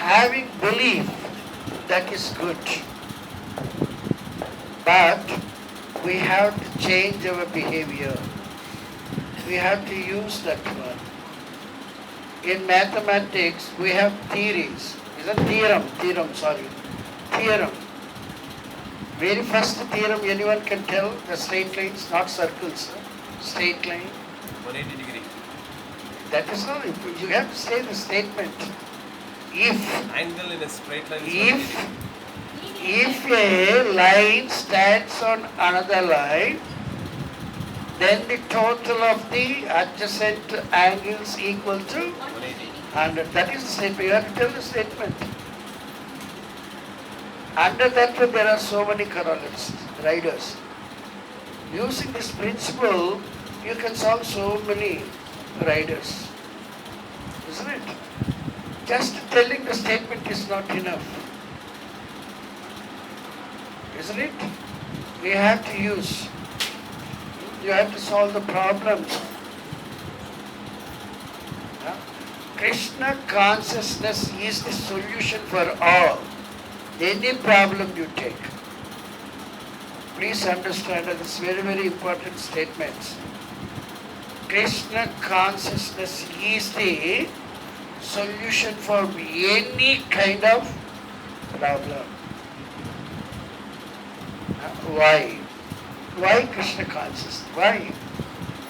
having belief, that is good. But we have to change our behavior. We have to use that one. In mathematics, we have theories. Is a theorem. Theorem. Very first theorem anyone can tell, the straight lines, not circles. Straight line. 180 degree. That is not, you have to say the statement. If Angle in a straight line is if a line stands on another line, then the total of the adjacent angles equal to 180. 100. That is the statement. You have to tell the statement. Under that one, there are so many correlates, riders. Using this principle, you can solve so many riders. Isn't it? Just telling the statement is not enough. Isn't it? We have to use. You have to solve the problems. Yeah? Krishna consciousness is the solution for all. Any problem you take. Please understand that it's very, very important statements. Krishna consciousness is the solution for any kind of problem. Why? Why Krishna consciousness? Why?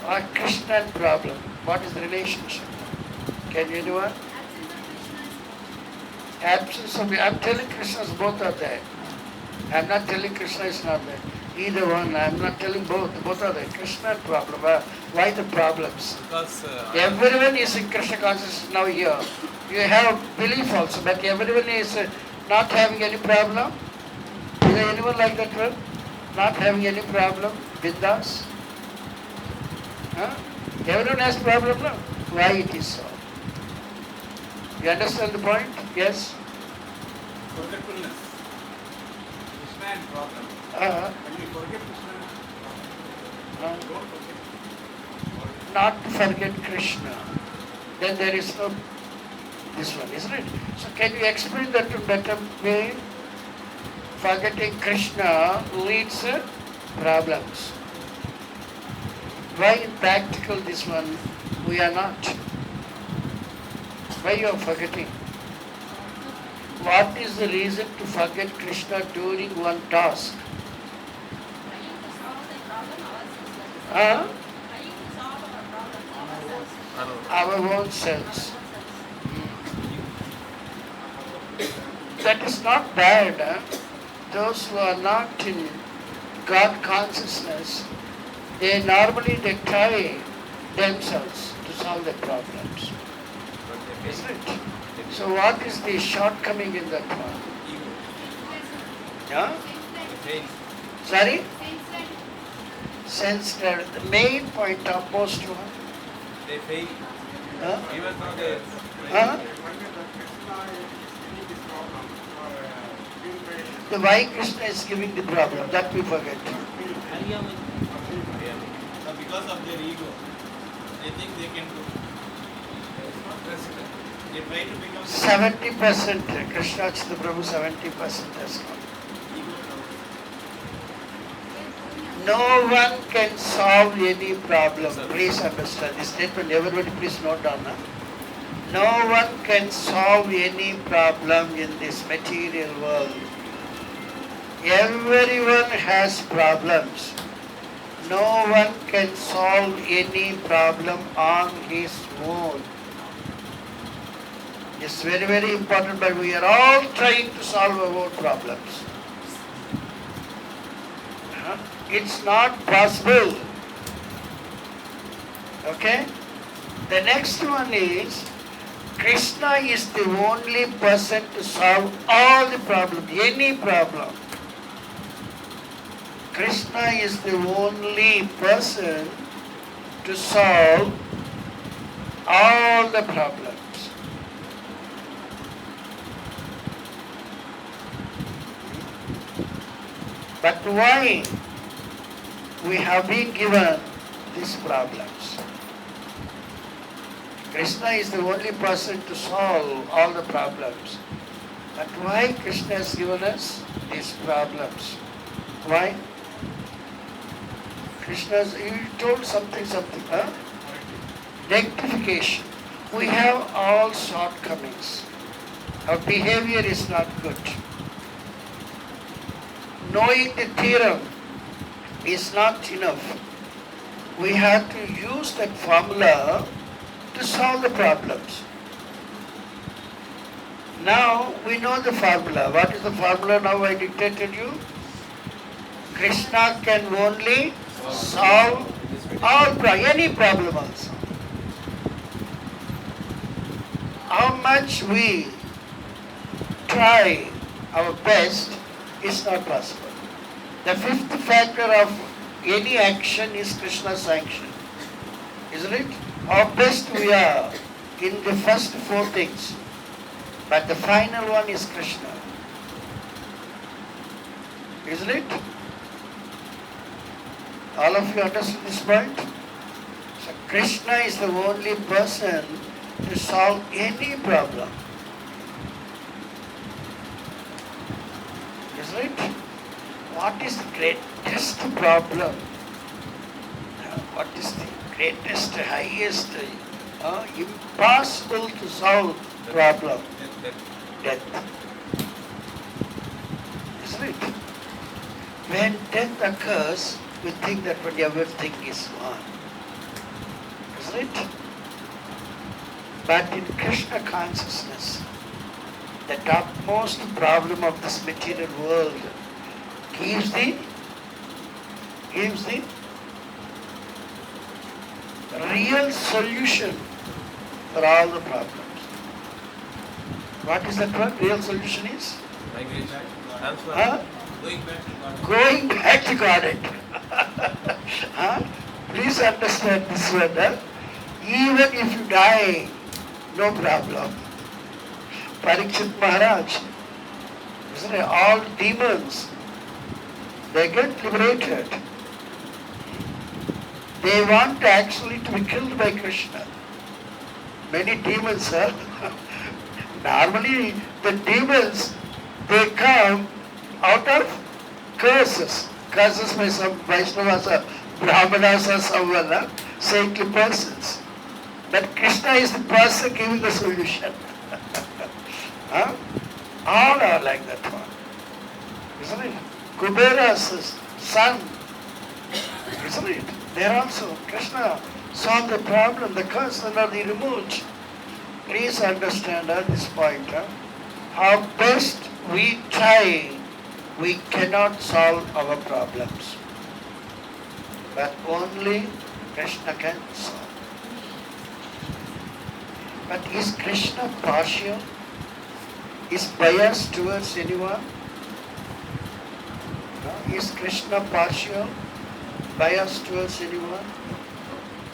Or Krishna and problem? What is the relationship? Can anyone? Absence of, I'm telling Krishna's both are there. I'm not telling Krishna is not there. Either one, I'm not telling both. Both are there. Krishna and problem. Why the problems? Because Everyone is in Krishna consciousness now here. You have belief also, but everyone is not having any problem. Is there anyone like that one? Not having any problem with us? Huh? Everyone has problem now. Why it is so? You understand the point? Yes? Forgetfulness. Krishna and problem. When we forget Krishna, don't forget. Not to forget Krishna. Then there is no this one, isn't it? So can you explain that in better way? Forgetting Krishna leads to problems. Why in practical this one we are not? Why you are forgetting? What is the reason to forget Krishna during one task? Our own selves. That is not bad. Those who are not in God consciousness, they try themselves to solve their problems. Isn't it? So what is the shortcoming in that one? Yeah? Sorry? Sense the main point of most one. they fail. Huh? Even though they Huh? The why Krishna is giving the problem, that we forget. Because of their ego, they think they can do. It's not precedent. They try to become 70%, Krishna Chitra Prabhu 70% has come. No one can solve any problem. Please understand this statement. Everybody please note down. No one can solve any problem in this material world. Everyone has problems. No one can solve any problem on his own. It's very, very important, but we are all trying to solve our own problems. It's not possible. Okay? The next one is, Krishna is the only person to solve all the problems, any problem. Krishna is the only person to solve all the problems. But why we have been given these problems? Krishna is the only person to solve all the problems. But why Krishna has given us these problems? Why? You told something, huh? Rectification. We have all shortcomings. Our behavior is not good. Knowing the theorem is not enough. We have to use that formula to solve the problems. Now we know the formula. What is the formula now I dictated you? Krishna can only solve any problem also. How much we try our best is not possible. The fifth factor of any action is Krishna's sanction. Isn't it? How best we are in the first four things. But the final one is Krishna. Isn't it? All of you understand this point? So Krishna is the only person to solve any problem. Isn't it? What is the greatest problem? What is the greatest, highest, impossible to solve problem? Death. Isn't it? When death occurs, we think that everything is gone. Isn't it? But in Krishna consciousness, the topmost problem of this material world gives the real solution for all the problems. What is that one? Real solution is? Migration. Transfer. Huh? Going back to God. Going back to God. Huh? Please understand this one. Huh? Even if you die, no problem. Parikshit Maharaj, isn't it? All demons, they get liberated. They want actually to be killed by Krishna. Many demons, normally the demons, they come out of curses. Curses by some Vaishnavas or Brahmanas or someone, saintly persons. But Krishna is the person giving the solution. Huh? All are like that one. Isn't it? Kubera's son. Isn't it? There also, Krishna solved the problem, the curse and all the removed. Please understand at this point, how best we try, we cannot solve our problems. But only Krishna can solve. But is Krishna partial? Is biased towards anyone? No? Is Krishna partial? Biased towards anyone?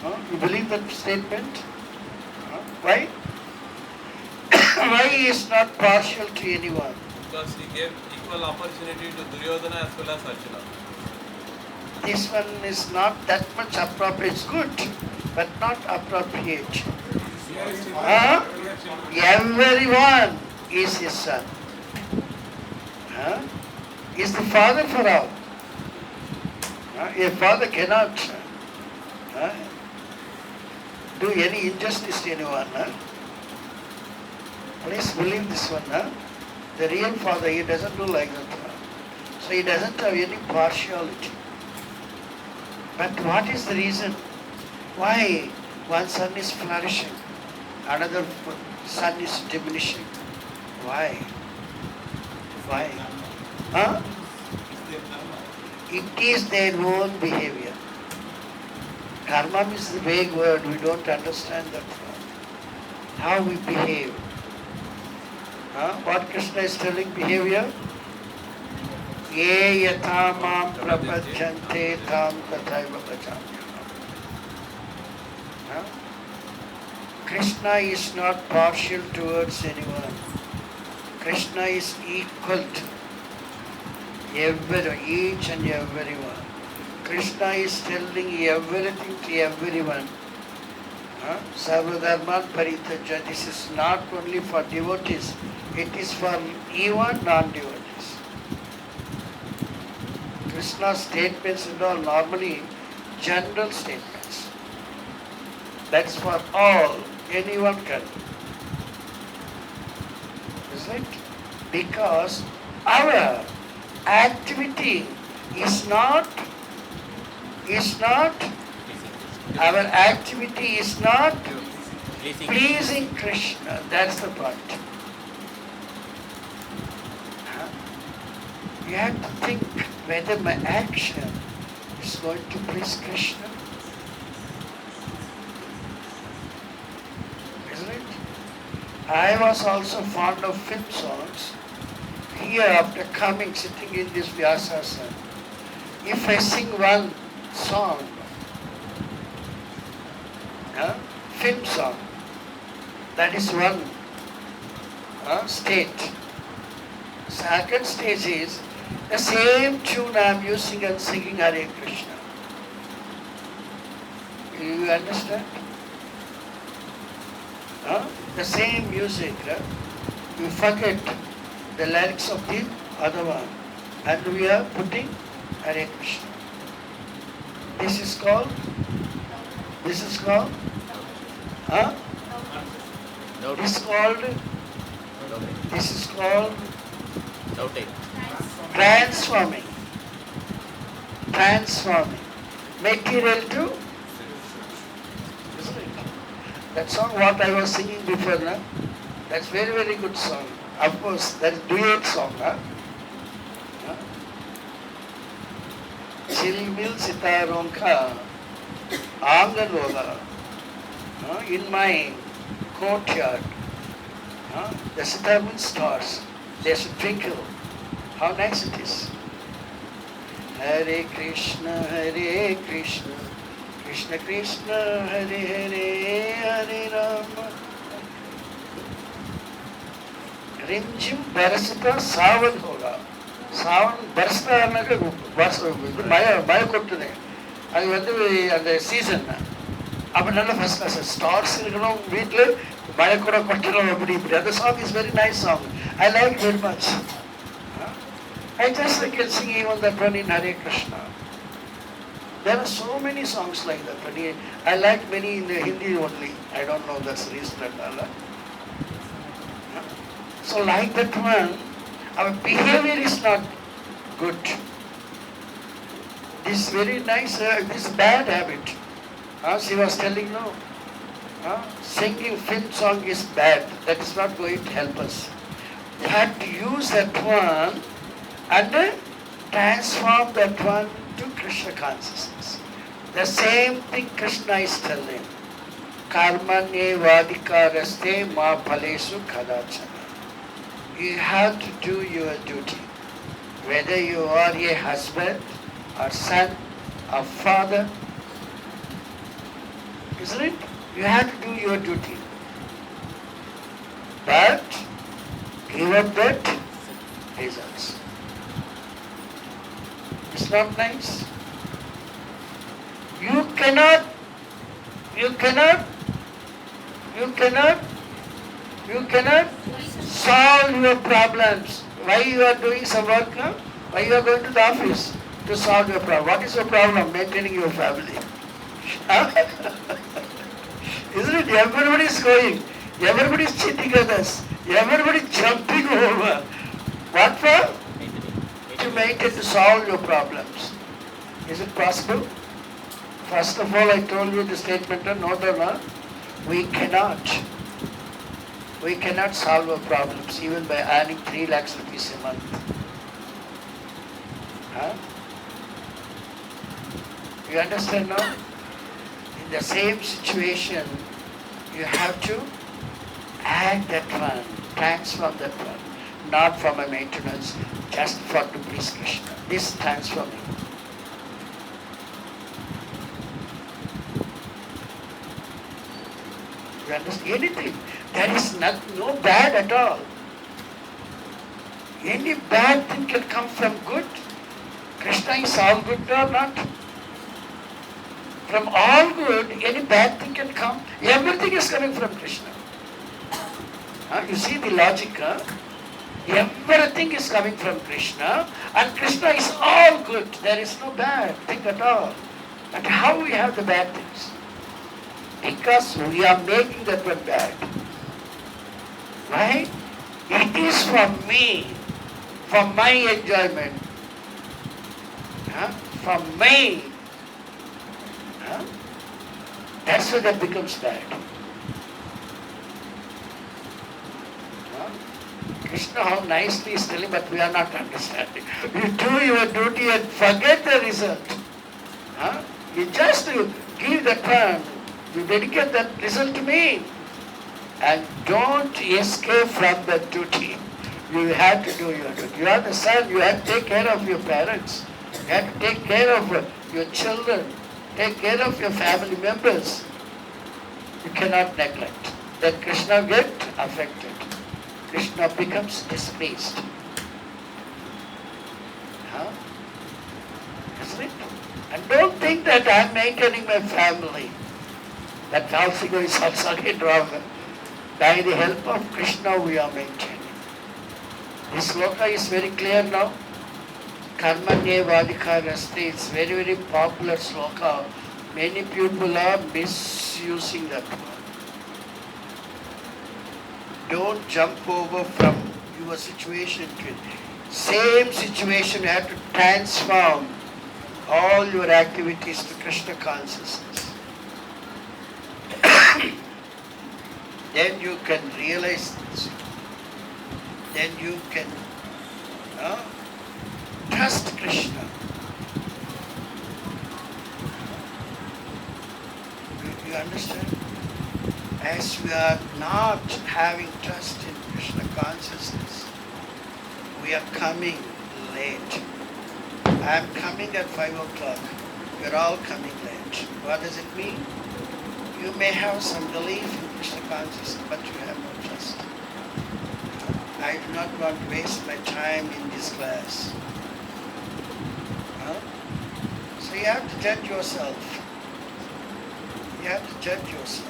No? You believe that statement? No? Why? Why he is not partial to anyone? Because he gave equal opportunity to Duryodhana as well as Arjuna. This one is not that much appropriate. It's good, but not appropriate. Huh? Everyone is his son. Huh? He is the father for all. A father cannot do any injustice to anyone. Please believe this one. The real father, he doesn't do like that. So he doesn't have any partiality. But what is the reason? Why one son is flourishing, another son is diminishing? Why? Why? Huh? It is their own behavior. Karma is the vague word, we don't understand that word. How we behave. What Krishna is telling behavior? Ye yatha mam prapachyante tam tathaiva bhajamyaham. Krishna is not partial towards anyone. Krishna is equal to everyone, each and everyone. Krishna is telling everything to everyone. Sarvadharman Parityaja. This is not only for devotees, it is for even non-devotees. Krishna's statements are normally general statements. That's for all, anyone can. Isn't it? Because our activity is not, our activity is not pleasing Krishna. That's the point. You have to think whether my action is going to please Krishna. Isn't it? I was also fond of film songs. Here, after coming, sitting in this Vyasasana, if I sing one song, film song, that is one state. Second stage is the same tune I am using and singing Hare Krishna. You understand? The same music. You forget the lyrics of the other one, and we are putting Hare Krishna. This is called, this is called transforming material to, isn't it? That song what I was singing before, that's very, very good song. Of course, that's duet song. Chilmil Sitaronka Angalola, in my courtyard, the sitar stars, they should twinkle. How nice it is. Hare Krishna, Krishna Krishna, Hare Hare, Hare Rama. Rimjim barasata savan hoga. Savan barasta annaga maya kottune. அது வந்து அந்த season அப்போ நல்ல first class stars இருக்கணும் வீட்டில் மழை கூட கொட்டணும் அப்படி இப்படி அந்த song is very nice song I like very much I just can sing even that one in Hare Krishna. There are so many songs like that. I like many in the Hindi only. I don't know that's the reason at all. So like that one, our behavior is not good. This very nice, this bad habit. She was telling no. Singing film song is bad. That is not going to help us. We have to use that one and transform that one to Krishna consciousness. The same thing Krishna is telling. Karmanye vadikaraste ma phalesu kadachana. You have to do your duty. Whether you are a husband or son or father, isn't it? You have to do your duty. But give up that results. It's not nice. You cannot solve your problems. Why you are doing some work? Why you are going to the office? To solve your problem. What is your problem? Maintaining your family. Isn't it? Everybody is going. Everybody is cheating others. Everybody is jumping over. What for? To maintain, to solve your problems. Is it possible? First of all, I told you the statement, no, we cannot solve our problems even by earning 3 lakhs rupees a month. You understand now? In the same situation, you have to add that one, transform that one, not from a maintenance, just for to please Krishna. This transforming. You understand? Anything. There is no bad at all. Any bad thing can come from good. Krishna is all good or not? From all good, any bad thing can come. Everything is coming from Krishna. You see the logic, huh? Everything is coming from Krishna, and Krishna is all good. There is no bad thing at all. But how we have the bad things? Because we are making that one bad. Right? It is for me, for my enjoyment. For me. That's why that becomes bad. Krishna, how nicely is telling, but we are not understanding. You do your duty and forget the result. You just give the turn. You dedicate that result to me. And don't escape from the duty. You have to do your duty. You are the son, you have to take care of your parents. You have to take care of your children. Take care of your family members. You cannot neglect. Then Krishna get affected. Krishna becomes displeased. Isn't it? And don't think that I am maintaining my family. That also is also again wrong. By the help of Krishna we are maintaining. This sloka is very clear now. Karmanye Hare is very, very popular sloka. Many people are misusing that one. Don't jump over from your situation to same situation. You have to transform all your activities to Krishna consciousness. Then you can realize this. Then you can trust Krishna. You understand? As we are not having trust in Krishna consciousness, we are coming late. I am coming at 5 o'clock. We are all coming late. What does it mean? You may have some belief in Krishna consciousness, but you have no trust. I do not want to waste my time in this class. So you have to judge yourself. You have to judge yourself.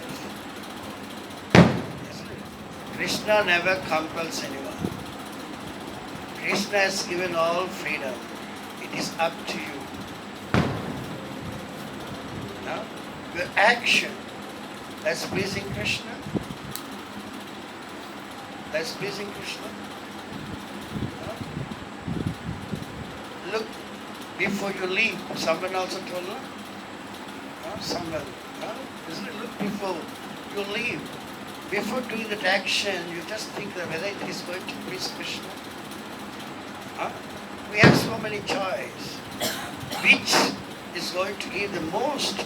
Krishna never compels anyone. Krishna has given all freedom. It is up to you. Your action, that's pleasing Krishna. That's pleasing Krishna. Look, before you leave, someone also told you. Someone. Isn't it? Look before you leave. Before doing that action, you just think that whether it is going to please Krishna. We have so many choices. Which is going to give the most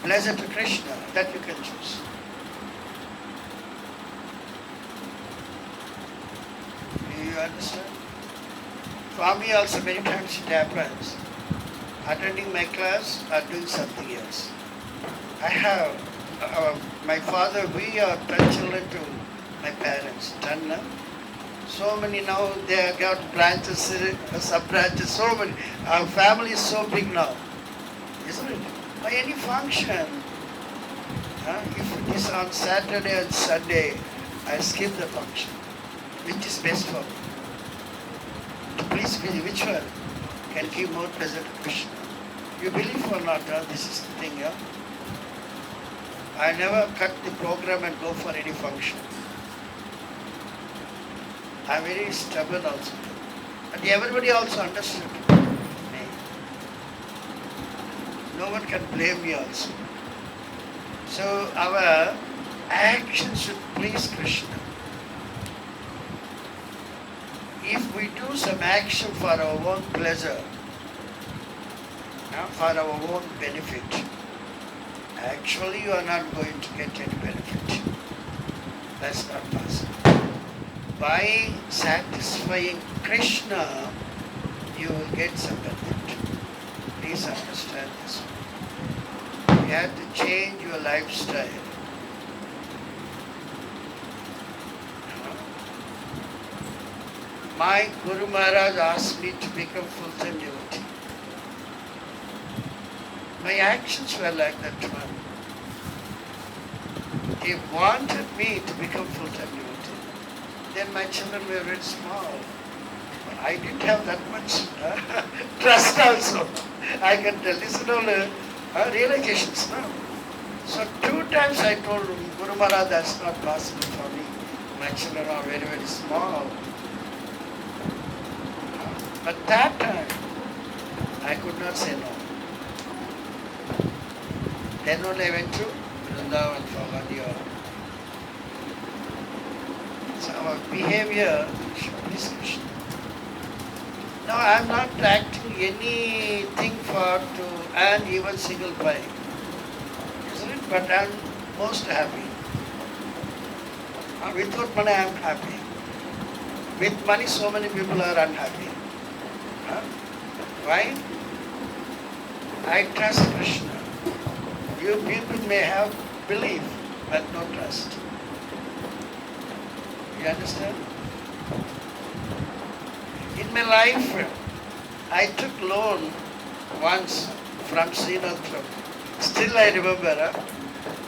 pleasure to Krishna, that you can choose. Do you understand? For me also many times it happens. Attending my class or doing something else. I have my father, we are 10 children to my parents, 10 now. So many now, they have got branches, sub-branches, so many. Our family is so big now, isn't it? By any function, if it is on Saturday and Sunday, I skip the function. Which is best for me? Please believe, which one can give more pleasure to Krishna? You believe or not, this is the thing, I never cut the program and go for any function. I am very stubborn also. And everybody also understood me. No one can blame me also. So our action should please Krishna. If we do some action for our own pleasure, for our own benefit, actually you are not going to get any benefit. That's not possible. By satisfying Krishna, you will get some benefit. Please understand this. You have to change your lifestyle. My Guru Maharaj asked me to become full-time devotee. My actions were like that one. They wanted me to become full-time devotee. Then my children were very small. I didn't have that much trust also. I can tell this is all realizations now. So 2 times I told Guru Maharaj, that's not possible for me. My children are very, very small. But that time, I could not say no. Then only I went to Vrindavan for 1 year. So our behavior should please Krishna. Now I am not acting anything for to earn even single pie. Isn't it? But I am most happy. Without money I am happy. With money so many people are unhappy. Why? I trust Krishna. You people may have belief but no trust. You understand? In my life, I took loan once from Srinathram. Still I remember.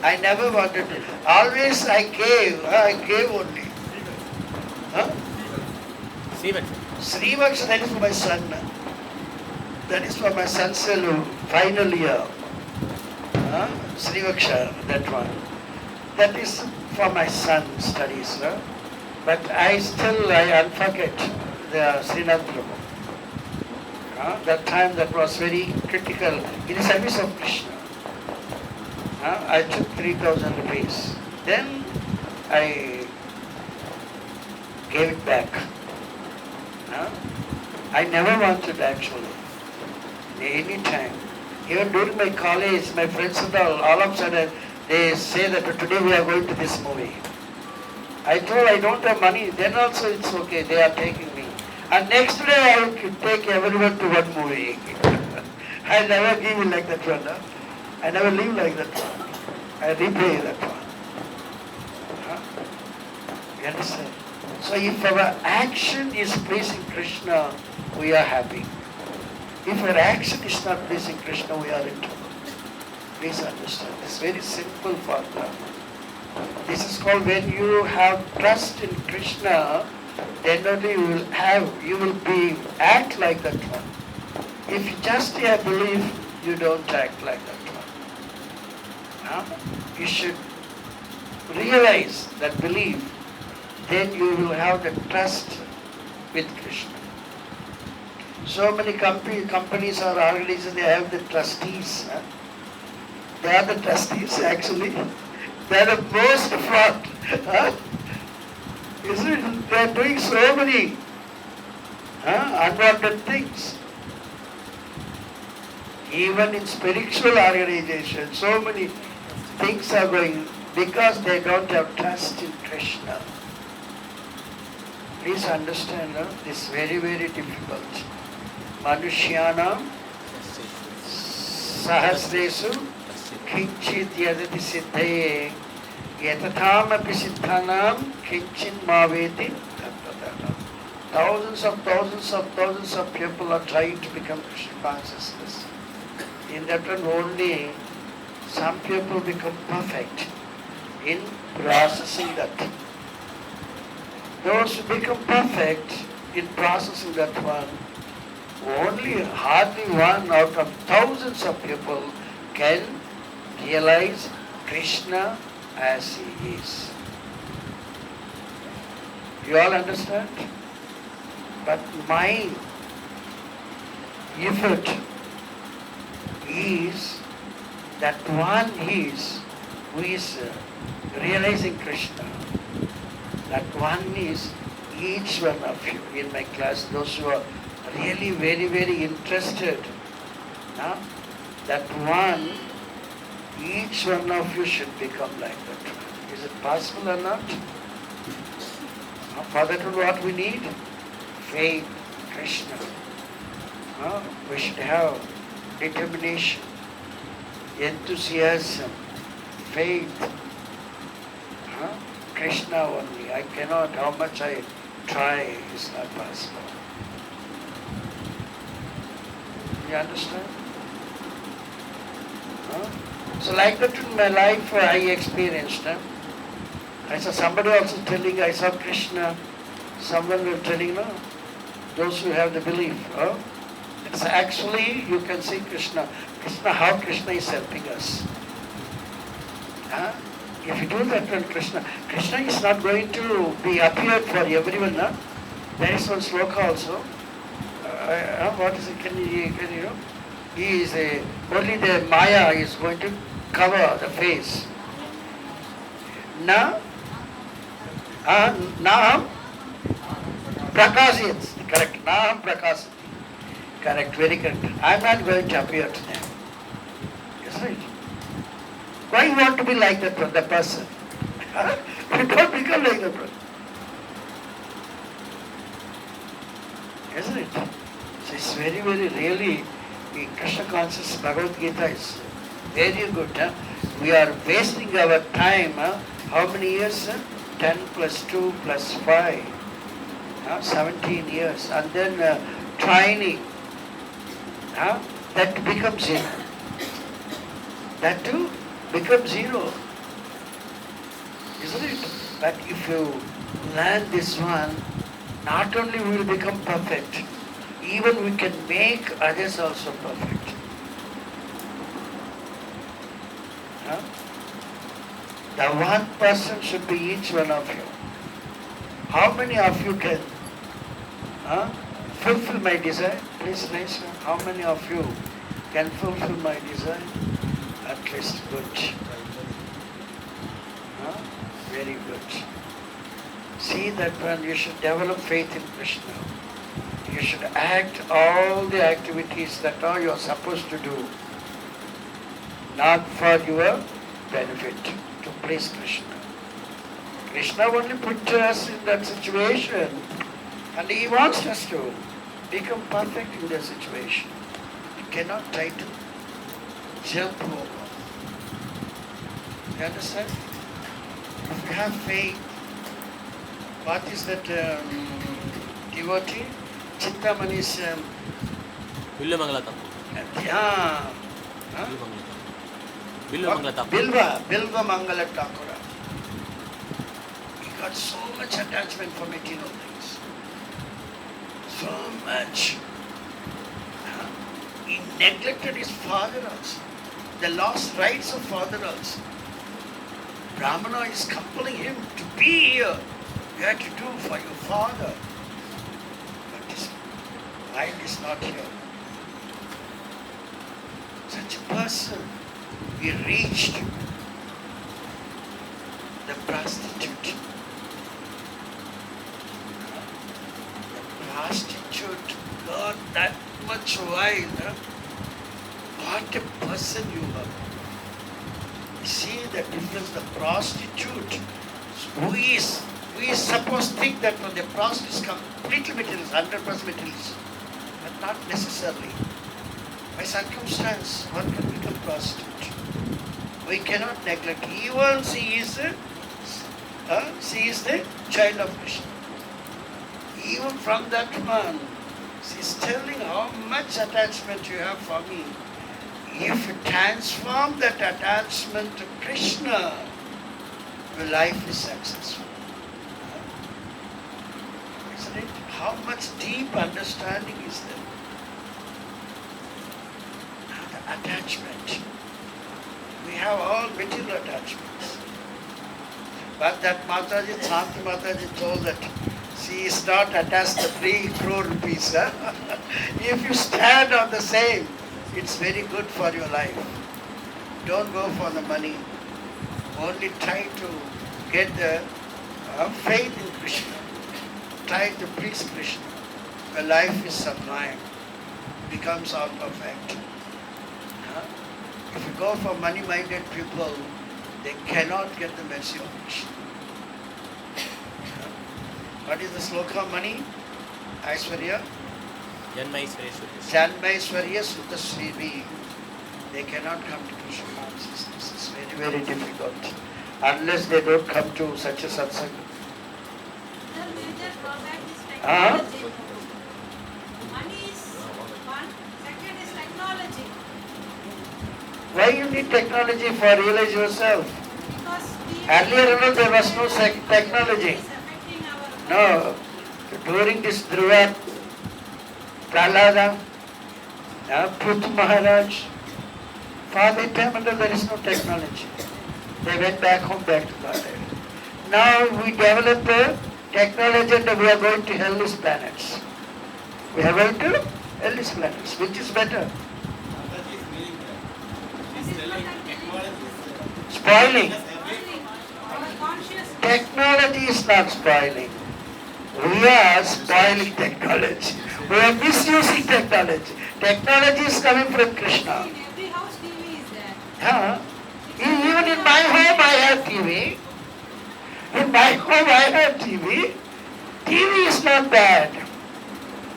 I never wanted to. Always I gave only. Huh? Srivaksha, that is for my son. That is for my son's final year. Srivaksha, that one. That is for my son's studies. But I unforget the Srinathram. That time that was very critical in the service of Krishna. I took 3,000 rupees. Then I gave it back. I never wanted actually. Any time. Even during my college, my friends and all of a sudden, they say that today we are going to this movie. I told I don't have money. Then also it's okay. They are taking me. And next day I will take everyone to one movie. I never give it like that one. I never live like that one. I repay that one. You understand? So if our action is pleasing Krishna, we are happy. If our action is not pleasing Krishna, we are in trouble. Please understand. It's very simple formula. This is called when you have trust in Krishna, then only you will act like that one. If you just have belief, you don't act like that one. You should realize that belief, then you will have the trust with Krishna. So many companies or organizations, they have the trustees. They are the trustees actually. They are the most fraud. They are doing so many unwanted things. Even in spiritual organizations, so many things are going because they don't have trust in Krishna. Please understand, this is very, very difficult. Manushyanam sahasresu kinchit yadati siddhaye yatathamapi siddhanam kinchin maveti tattvatanam. Thousands of people are trying to become Krishna consciousness. In that one only, some people become perfect in processing that. Those who become perfect in processing that one, only hardly one out of thousands of people can realize Krishna as he is. You all understand? But my effort is that one is who is realizing Krishna. That one is each one of you in my class, those who are really very, very interested. That one, each one of you should become like that. Is it possible or not? For that what we need? Faith, Krishna. We should have determination, enthusiasm, faith. Krishna only. I cannot, how much I try, is not possible. You understand? So like that in my life I experienced. I saw somebody also telling I saw Krishna. Someone was telling, no, those who have the belief. It's actually, you can see Krishna. How Krishna is helping us. If you do that one, Krishna is not going to be appeared for everyone. There is one sloka also. What is it? Can you know? He is only the Maya is going to cover the face. Now Prakasits. Correct. Naham Prakasits. Correct. Very correct. I am not going to appear to them. Yes, right. Why you want to be like that person? You don't become like that person. Isn't it? So it's very, very really, the Krishna conscious Bhagavad Gita is very good. We are wasting our time. How many years? 10 plus 2 plus 5. 17 years. And then training. That becomes zero. That too becomes zero. Isn't it? But if you learn this one, not only we will become perfect, even we can make others also perfect. The one person should be each one of you. How many of you can fulfill my desire? Please raise your hand. How many of you can fulfill my desire? At least good. Very good. See that one, you should develop faith in Krishna. You should act all the activities that are you are supposed to do, not for your benefit, to please Krishna. Krishna only put us in that situation, and He wants us to become perfect in that situation. You cannot try to jump over. You understand? If you have faith, what is that devotee? Chintamani's Bilva Mangala Thakura. He got so much attachment for material things. So much. He neglected his father also. The lost rights of father also. Brahmana is compelling him to be here. You have to do for your father. But his mind is not here. Such a person, he reached the prostitute. The prostitute got that much wild. What a person you are. See the difference, the prostitute, we suppose think that when the prostitute is completely materialist, 100% materialist, but not necessarily. By circumstance, one can become prostitute. We cannot neglect. Even she is the child of Krishna. Even from that one, she is telling how much attachment you have for me. If you transform that attachment to Krishna, your life is successful. Isn't it? How much deep understanding is there? Now the attachment. We have all material attachments. But that Mataji, Shanti Mataji told that she is not attached to 3 crore rupees. If you stand on the same, it's very good for your life. Don't go for the money. Only try to get the faith in Krishna. Try to please Krishna. Your life is sublime. Becomes all perfect. If you go for money-minded people, they cannot get the mercy of Krishna. What is the sloka of money? Aishwarya? Janmaishwarya Sutta Srivi. They cannot come to Krishna consciousness. It's very, very difficult. Unless they don't come to such a satsang. The major drawback is technology. Money is one, second is technology. Why you need technology for realize yourself? Because Earlier, there was no technology. It's affecting our No. During this Dhruva, Prahlada, Pruth Maharaj, for the time there is no technology. They went back home, back to Godhead. Now we developed a technology and we are going to hellish planets. We are going to hellish planets. Which is better? Mataji is meaning that. She's telling technology is Spoiling. just away from our conscious Technology is not spoiling. We are spoiling technology. We are misusing technology. Technology is coming from Krishna. in every house TV is there. Huh? Even in my home I have TV. In my home I have TV. TV is not bad.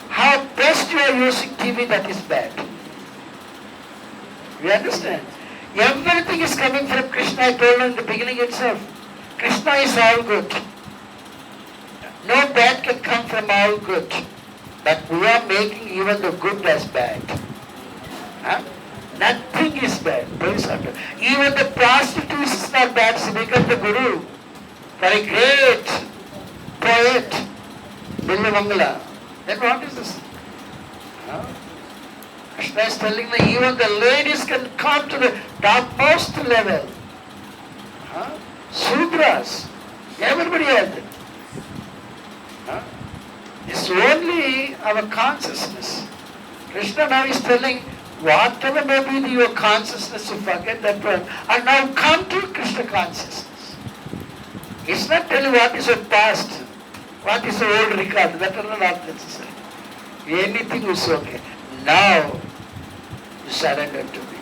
How best you are using TV, that is bad. You understand? Everything is coming from Krishna. I told you in the beginning itself. Krishna is all good. No bad can come from all good. But we are making even the good as bad. Huh? Nothing is bad. Even the prostitute is not bad. She becomes the guru for a great poet, Billavangala. Then what is this? Huh? Krishna is telling that even the ladies can come to the topmost level. Huh? Sudras, everybody has it. Huh? It's only our consciousness. Krishna now is telling, whatever may be your consciousness, you forget that one, and now come to Krishna consciousness. It's not telling what is your past, what is your old record, that are not necessary. Anything is okay. Now, you surrender to me.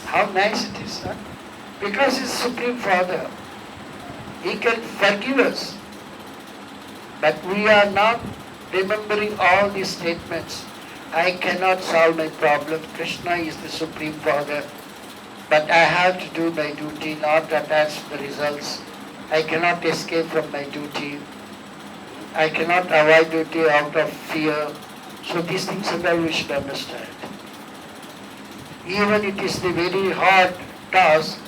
How nice it is, huh? Because He's Supreme Father. He can forgive us. But we are not remembering all these statements. I cannot solve my problem. Krishna is the Supreme Father. But I have to do my duty, not attach to the results. I cannot escape from my duty. I cannot avoid duty out of fear. So these things are all we should understand. Even it is the very hard task,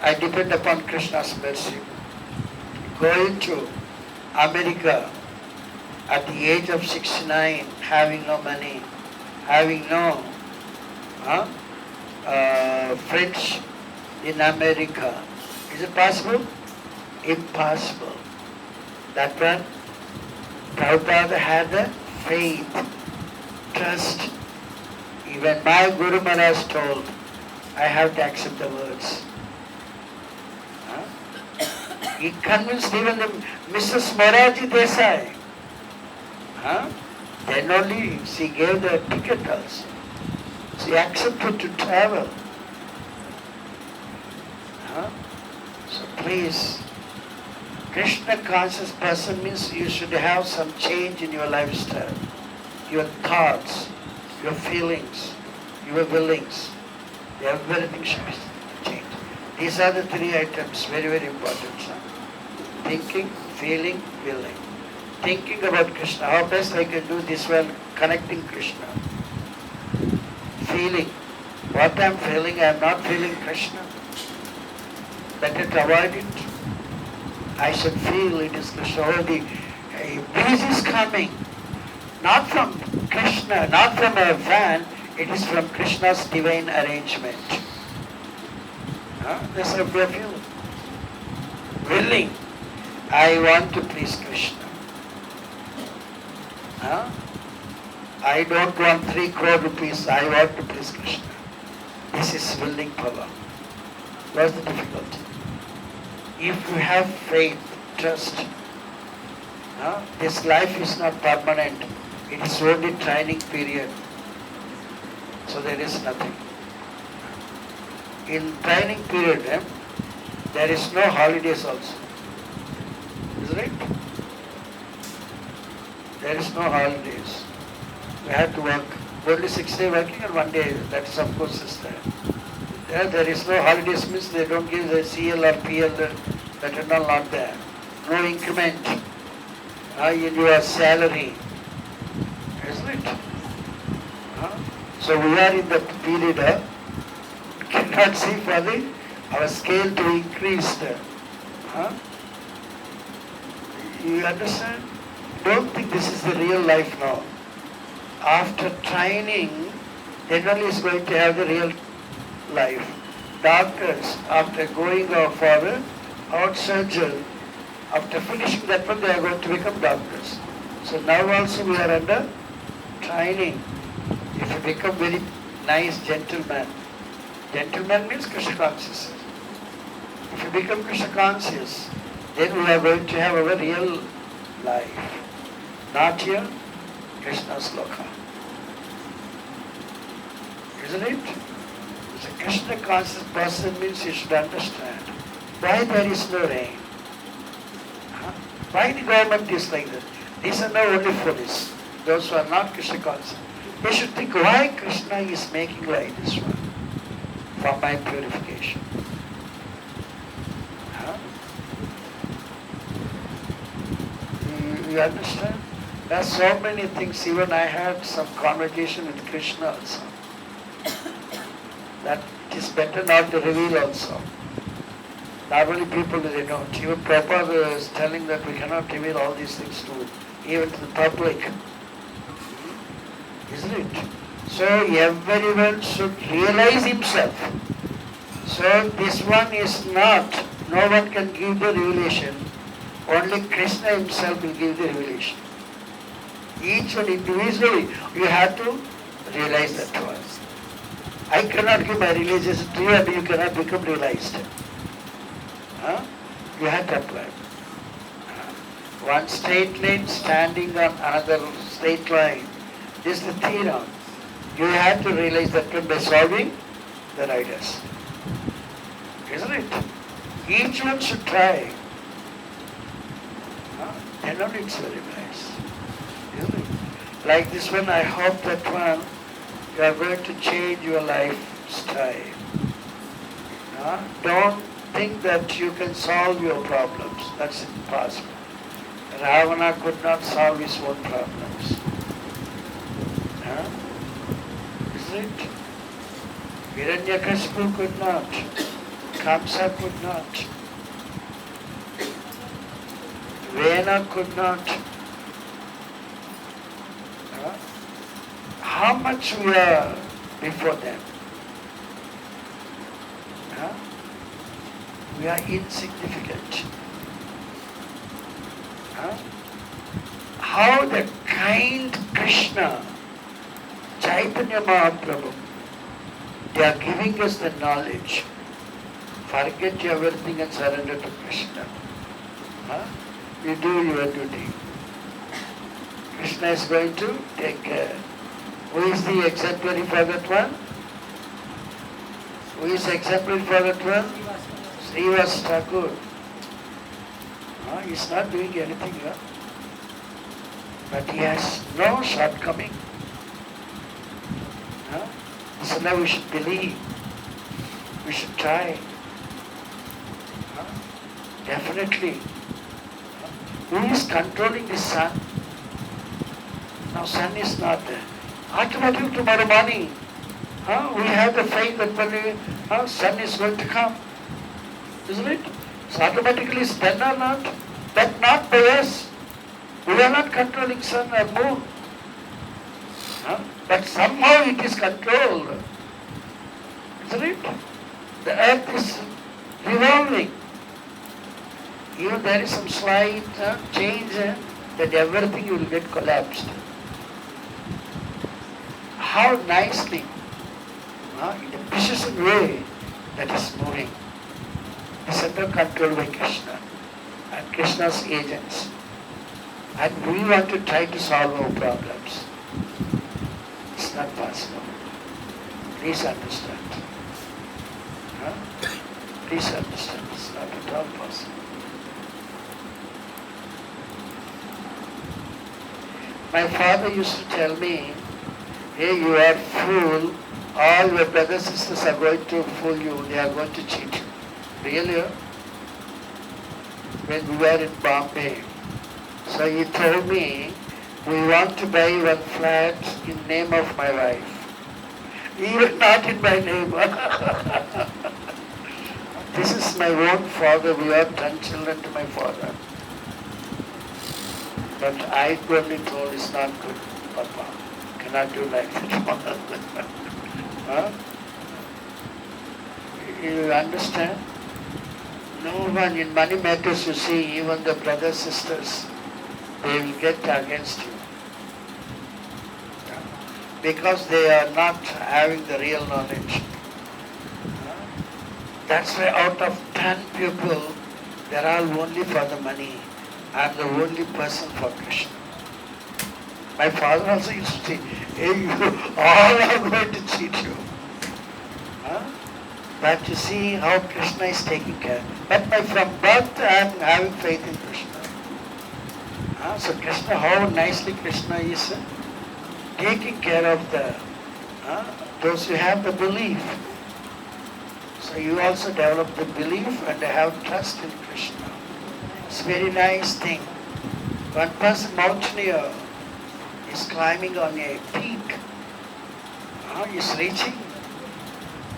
I depend upon Krishna's mercy. Going to America at the age of 69, having no money, having no friends in America. Is it possible? Impossible. That one, Prabhupada had the faith, trust. Even my Guru Maharaj told, I have to accept the words. He convinced even the Mrs. Moraji Desai. Then only she gave the ticket also. She accepted to travel. So please, Krishna conscious person means you should have some change in your lifestyle. Your thoughts, your feelings, your willings. Everything should be changed. These are the three items, very, very important. Thinking, feeling, willing. Thinking about Krishna, how best I can do this while connecting Krishna. Feeling, what I am feeling, I am not feeling Krishna. Better to avoid it. I should feel it is Krishna. Oh, the breeze is coming. Not from Krishna, not from a fan, it is from Krishna's divine arrangement. That's how we feel. Willing. I want to please Krishna. I don't want 3 crore rupees. I want to please Krishna. This is willing power. What's the difficulty? If you have faith, trust, this life is not permanent. It is only training period. So there is nothing. In training period, there is no holidays also. Is it? There is no holidays. We have to work. Only 6 days working and 1 day. That is of course is there. There is no holidays means they don't give the CL or PL, that are not there. No increment in your salary. Isn't it? So we are in the period cannot see for our scale to increase. Huh? You understand? Don't think this is the real life now. After training, then only is going to have the real life. Doctors, after going for out surgery, after finishing that one, they are going to become doctors. So now also we are under training. If you become very nice gentleman means Krishna consciousness. If you become Krishna conscious, then we are going to have our real life. Not here, Krishna's loka. Isn't it? As a Krishna conscious person means you should understand why there is no rain. Huh? Why the government is like that? These are not only foolish. Those who are not Krishna conscious. They should think why Krishna is making like this one for my purification. Huh? You understand? There are so many things. Even I had some conversation with Krishna also. That it is better not to reveal also. Normally people they don't. Even Prabhupada is telling that we cannot reveal all these things to even to the public. Isn't it? So everyone should realize himself. So this one is not, no one can give the revelation. Only Krishna himself will give the revelation. Each one individually, you have to realize that one. I cannot give my realization to you and you cannot become realized. Huh? You have to apply. One straight line standing on another straight line. This is the theorem. You have to realize that by solving the ideas. Isn't it? Each one should try. Then only it's very nice. Isn't it? Like this one, I hope that one, you are going to change your lifestyle. Don't think that you can solve your problems. That's impossible. Ravana could not solve his own problems. Isn't it? Hiranyakashipu could not. Kamsa could not. Vena could not. How much we are before them? We are insignificant. How the kind Krishna, Chaitanya Mahaprabhu, they are giving us the knowledge. Forget everything and surrender to Krishna. You do your duty. Krishna is going to take care. Who is the exemplary for that one? Who is exemplary for that one? Srivas Thakur. He is not doing anything here. But he has no shortcoming. So now we should believe. We should try. Definitely. Who is controlling the sun? Now sun is not there. Automatically tomorrow morning, we have the faith that when sun is going to come. Isn't it? So automatically it's done or not? But not by us. We are not controlling sun or moon. But somehow it is controlled. Isn't it? The earth is revolving. Even there is some slight change that everything will get collapsed. How nicely, in a precision way, that is moving. It's under control by Krishna and Krishna's agents. And we want to try to solve our problems. It's not possible. Please understand. Please understand. It's not at all possible. My father used to tell me, hey, you are fool, all your brothers and sisters are going to fool you, they are going to cheat you. Really? When we were in Bombay, so he told me, we want to buy one flat in name of my wife. Even not in my name. This is my own father. We are 10 children to my father. But I only told it's not good, Papa. Cannot do like that. Huh? You understand? No one in money matters, you see, even the brothers, sisters, they will get against you. Because they are not having the real knowledge. That's why out of 10 people, they're all only for the money. I'm the only person for Krishna. My father also used to say, hey, you all are going to cheat you. Huh? But you see how Krishna is taking care. But from birth I am having faith in Krishna. So Krishna, how nicely Krishna is taking care of those who have the belief. So you also develop the belief and have trust in Krishna. It's a very nice thing. One person, mountaineer, is climbing on a peak. He's reaching.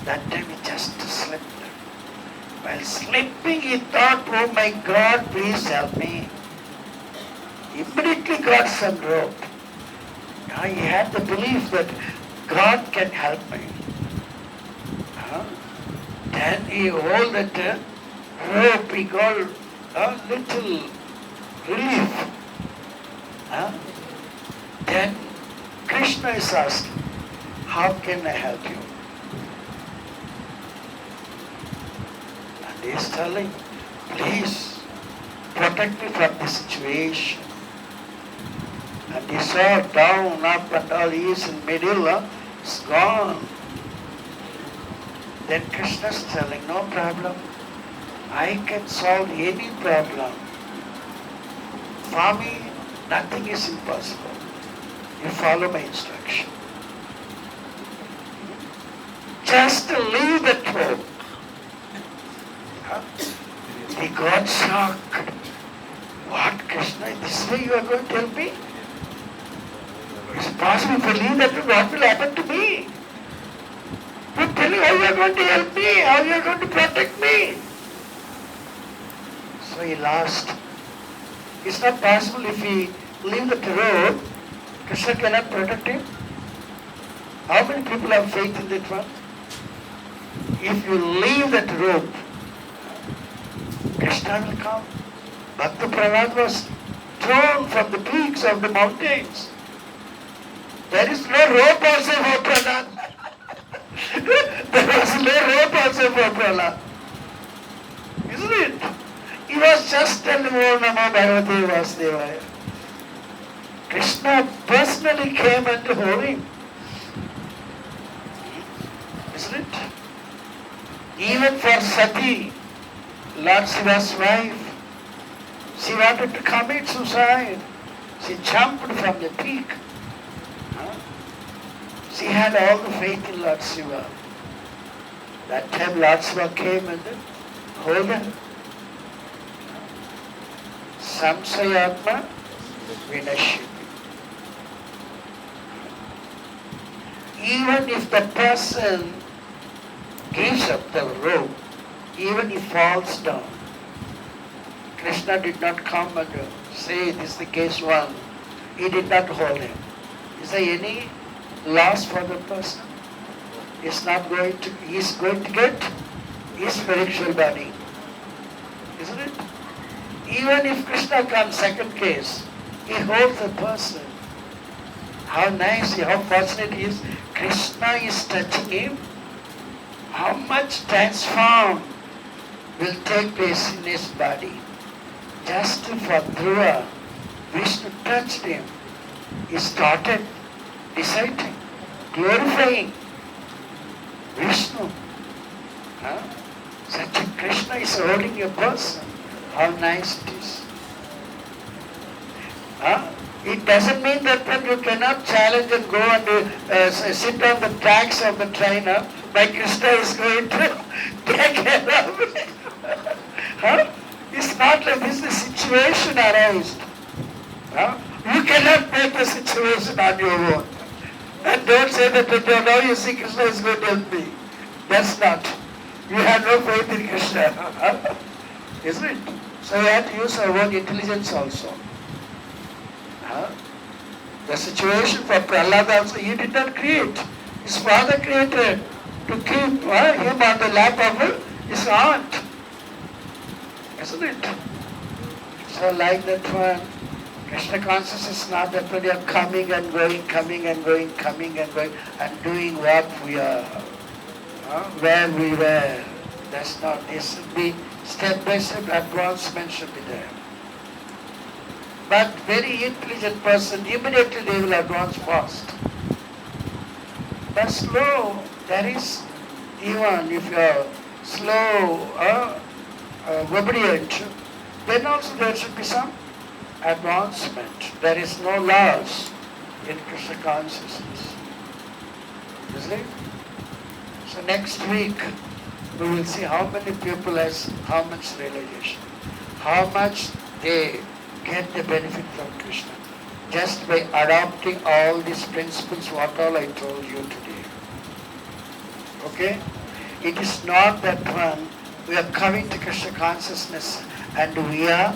That time he just slipped. While slipping, he thought, oh my God, please help me. Immediately got some rope. He had the belief that God can help me. Then he hold that rope, he got a little relief. Then Krishna is asking, how can I help you? And he is telling, please protect me from this situation. And he saw down, up and all, he is in middle, it's gone. Then Krishna is telling, no problem. I can solve any problem. For me, nothing is impossible. You follow my instruction. Just leave the rope. He got shocked. What, Krishna, this way you are going to help me? It's possible if I leave that rope, what will happen to me? But tell me how you are going to help me, how you are going to protect me. So he lost. It's not possible if he leave the road, Krishna cannot protect him. How many people have faith in that one? If you leave that rope, Krishna will come. Bhakta Prahlad was thrown from the peaks of the mountains. There is no rope also for Prahlad. There was no rope also for Prahlad. Isn't it? He was just telling, oh Namo Bhagavate Vasudevaya. Krishna personally came and hold him. Isn't it? Even for Sati, Lord Shiva's wife, she wanted to commit suicide. She jumped from the peak. She had all the faith in Lord Shiva. That time Lord Shiva came and hold her. Samsayatma Vinashiti. Even if the person gives up the rope, even if falls down, Krishna did not come and say, this is the case one. He did not hold him. Is there any loss for the person? He is going to get his spiritual body. Isn't it? Even if Krishna comes second case, he holds the person. How nice, how fortunate he is. Krishna is touching him. How much transform will take place in his body. Just for Dhruva, Vishnu touched him. He started reciting, glorifying Vishnu. Such a Krishna is holding a person. How nice it is. It doesn't mean that you cannot challenge and go and sit on the tracks of the train. My Krishna is going to take care of it. It's not like this, the situation arised. You cannot make the situation on your own. And don't say that now you see Krishna is going to help me. That's not. You have no faith in Krishna. Isn't it? So we have to use our own intelligence also. The situation for Prahlad also, he did not create. His father created to keep him on the lap of his aunt. Isn't it? So like that one, Krishna consciousness is not that when you are coming and going, coming and going, coming and going, and doing what we are, where we were. That's not. This should be step by step advancement should be there. But very intelligent person, immediately they will advance fast. But slow, there is, even if you are slow, obedient, then also there should be some advancement. There is no loss in Krishna consciousness. Isn't it? So next week we will see how many people has how much realization, how much they get the benefit from Krishna just by adopting all these principles what all I told you today. Okay? It is not that one we are coming to Krishna consciousness and we are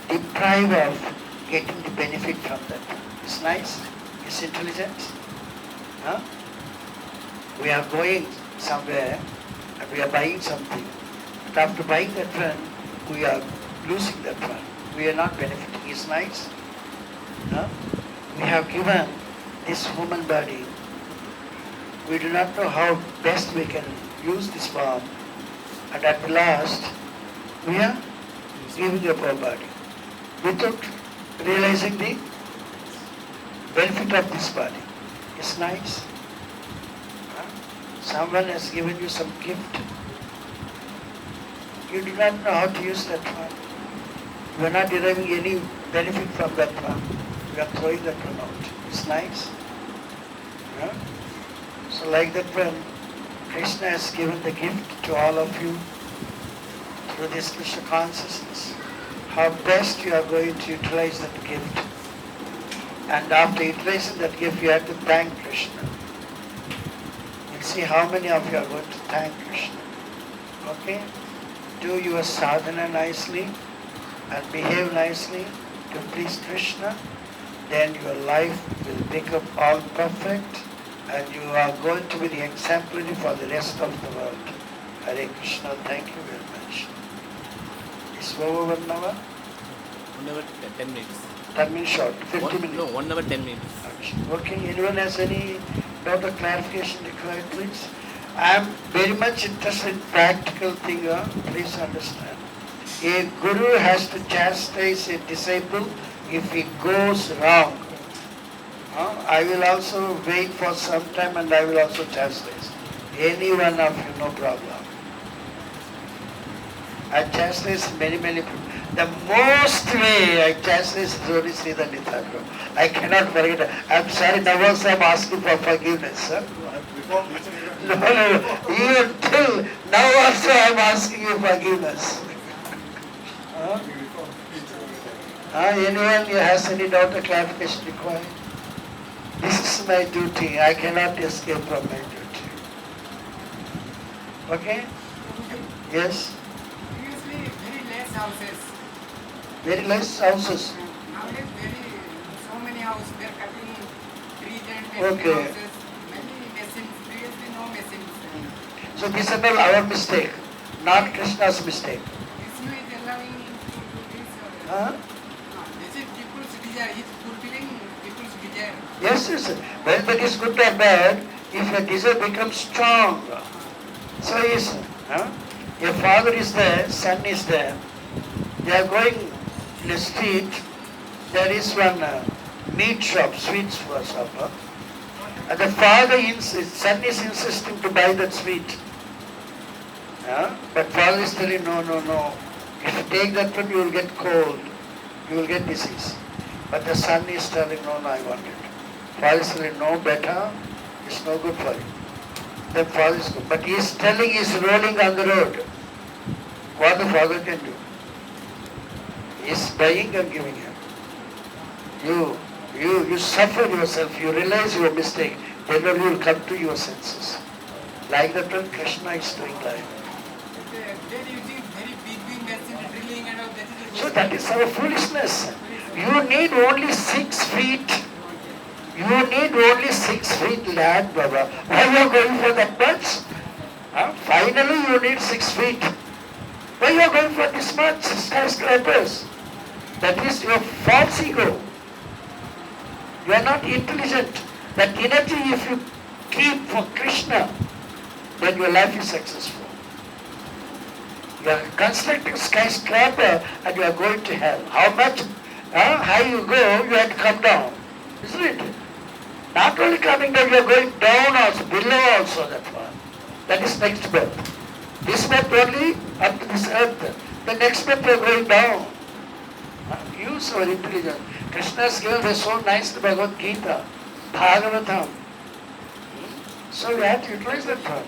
deprived of getting the benefit from that. It's nice, it's intelligent. We are going somewhere and we are buying something. But after buying that one, we are losing that one. We are not benefiting. It's nice. We have given this human body. We do not know how best we can use this form. And at last, we are giving up our body without realizing the benefit of this body. It's nice. Someone has given you some gift. You do not know how to use that one. You are not deriving any benefit from that one. You are throwing that one out. It's nice. So like that one, Krishna has given the gift to all of you through this Krishna consciousness. How best you are going to utilize that gift. And after utilizing that gift, you have to thank Krishna. You'll see how many of you are going to thank Krishna. Okay? Do your sadhana nicely and behave nicely to please Krishna. Then your life will become all perfect and you are going to be the exemplary for the rest of the world. Hare Krishna, thank you very much. It's over 1 hour? 1 hour 10 minutes. 10 minutes short, 50 minutes. No, 1 hour 10 minutes. Okay, anyone has any doubt or clarification required, please? I am very much interested in practical thing, please understand. A guru has to chastise a disciple if he goes wrong. I will also wait for some time and I will also chastise. Any one of you, no problem. I chastise many people. The most way I chastise is only Sridhar Thakur. I cannot forget. I'm sorry, now also I'm asking for forgiveness. Sir. No. Even till now also I'm asking you forgiveness. Anyone who has any doubt or clarification required? This is my duty. I cannot escape from my duty. Okay? Yes? Previously, very less houses. Very less houses. Nowadays, so many houses. They are cutting trees and making Okay. houses. Many machines. Previously, no machines. So this is all our mistake, not Krishna's mistake. Vishnu is allowing to do this. Huh? This is people's desire. He is fulfilling people's desire. Yes. Whether that is good or bad, if a desire becomes strong, so is. Your father is there, son is there. They are going in the street. There is one meat shop, sweets shop. And the son is insisting to buy that sweet. But father is telling, no. If you take that one, you will get cold. You will get disease. But the son is telling, no, I want it. Father is telling, no, better. It's no good for you. Then father is good. But he is telling, he is rolling on the road. What the father can do? He is buying and giving him. You suffer yourself. You realize your mistake. then only you will come to your senses. Like that one Krishna is doing like. They're using very big machine drilling and all that is. So that is our foolishness. You need only 6 feet. You need only 6 feet land, Baba. Why you are going for that much? Finally you need 6 feet. Why you are going for this much skyscrapers? That is your false ego. You are not intelligent. That energy if you keep for Krishna, then your life is successful. You are constructing skyscraper and you are going to hell. How much high you go, you have to come down. Isn't it? Not only coming down, you are going down also, below also that one. That is next birth. This birth only up to this earth. The next birth you are going down. Use our intelligence. Krishna has given us so nice Bhagavad Gita, Bhagavatam. So we have to utilize that one.